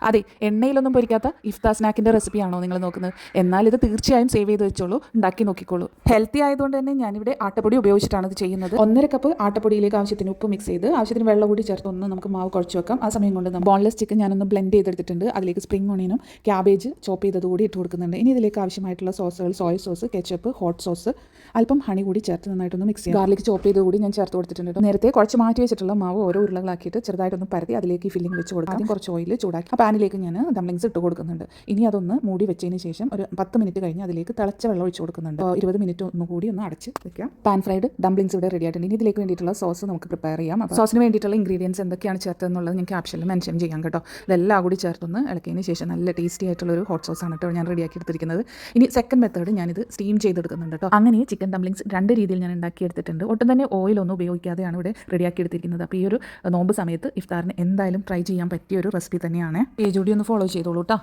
അതെ, എണ്ണയിലൊന്നും പൊരിക്കാത്ത ഇഫ്താർ സ്നാക്കിൻ്റെ റെസിപ്പിയാണോ നിങ്ങൾ നോക്കുന്നത്? എന്നാൽ ഇത് തീർച്ചയായും സേവ് ചെയ്ത് വെച്ചോളൂ, ഉണ്ടാക്കി നോക്കിക്കോളൂ. ഹെൽത്തി ആയതുകൊണ്ട് തന്നെ ഞാനിവിടെ ആട്ടപ്പൊടി ഉപയോഗിച്ചിട്ടാണ് ഇത് ചെയ്യുന്നത്. 1.5 കപ്പ് ആട്ടപ്പൊടിയിലേക്ക് ആവശ്യത്തിന് ഉപ്പ് മിക്സ് ചെയ്ത് ആവശ്യത്തിന് വെള്ളം കൂടി ചേർത്ത് ഒന്ന് നമുക്ക് മാവ് കുഴച്ച് വെക്കാം. ആ സമയം കൊണ്ട് ബോൺലെസ് ചിക്കൻ ഞാനൊന്ന് ബ്ലെൻഡ് ചെയ്തെടുത്തിട്ടുണ്ട്. അതിലേക്ക് സ്പ്രിംഗ് ഓണിയനും ക്യാബേജ് ചോപ്പ് ചെയ്തത് കൂടി ഇട്ട് കൊടുക്കുന്നുണ്ട്. ഇനി ഇതിലേക്ക് ആവശ്യമായിട്ടുള്ള സോസുകൾ soya sauce, ketchup, hot sauce, അല്പം ഹണി കൂടി ചേർത്ത് നന്നായിട്ടൊന്ന് മിക്സ് ചെയ്യാം. ഗാർലിക് ചോപ്പ് ചെയ്ത് കൂടി ഞാൻ ചേർത്ത് കൊടുത്തിട്ടുണ്ട്. നേരത്തെ കുറച്ച് മാറ്റി വെച്ചിട്ടുള്ള മാവ് ഓരോ ഉരുളകളാക്കിയിട്ട് ചെറുതായിട്ടൊന്ന് പരത്തി അതിലേക്ക് ഫില്ലിംഗ് വെച്ച് കൊടുക്കാം. ആദ്യം കുറച്ച് ഓയിൽ ചൂടാക്കി ആ പാനിലേക്ക് ഞാൻ ഡംപ്ലിങ്സ് ഇട്ട് കൊടുക്കുന്നുണ്ട്. ഇനി അതൊന്ന് മൂടി വെച്ചതിന് ശേഷം ഒരു 10 മിനിറ്റ് കഴിഞ്ഞ് അതിലേക്ക് തിളച്ച വെള്ളം ഒഴിച്ച് കൊടുക്കുന്നുണ്ട്. 20 മിനിറ്റ് ഒന്നുകൂടി ഒന്ന് അടച്ച് വെക്കാം. പാൻ ഫ്രൈഡ് ഡംപ്ലിങ്സ് ഇവിടെ റെഡി ആയിട്ടുണ്ട്. ഇനി ഇതിലേക്ക് വേണ്ടിയിട്ടുള്ള സോസ് നമുക്ക് പ്രിപ്പയർ ചെയ്യാം. അപ്പോൾ സോസിന് വേണ്ടിയിട്ടുള്ള ഇൻഗ്രീഡിയൻസ് എന്തൊക്കെയാണ് ചേർത്തതെന്നുള്ളത് ഞാൻ ക്യാപ്ഷനിൽ മെൻഷൻ ചെയ്യാം കേട്ടോ. ഇതെല്ലാം കൂടി ചേർത്തൊന്ന് ഇളക്കിയതിന് ശേഷം നല്ല ടേസ്റ്റി ആയിട്ടുള്ള ഒരു ഹോട്ട് സോസ് ആണ് കേട്ടോ ഞാൻ റെഡിയാക്കി എടുത്തിരിക്കുന്നത്. ഇനി സെക്കൻഡ് മെത്തേഡ് ഞാനിത് സ്റ്റീം ചെയ്തെടുക്കുന്നുണ്ട് കേട്ടോ. അങ്ങനെ ചിക്കൻ ഡംപ്ലിങ്സ് 2 രീതിയിൽ ഞാൻ ഉണ്ടാക്കിയെടുത്തിട്ടുണ്ട്. ഒട്ടും തന്നെ ഓയിലൊന്നും ഉപയോഗിക്കാതെയാണ് ഇവിടെ റെഡിയാക്കി എടുത്തിരിക്കുന്നത്. അപ്പോൾ ഈ ഒരു നോമ്പ് സമയത്ത് ഇഫ്താറിന് എന്തായാലും ട്രൈ ചെയ്യാൻ പറ്റിയ ഒരു റെസിപ്പി തന്നെയാണ്. പേജ് കൂടി ഒന്ന് ഫോളോ ചെയ്തോളൂ കേട്ടോ.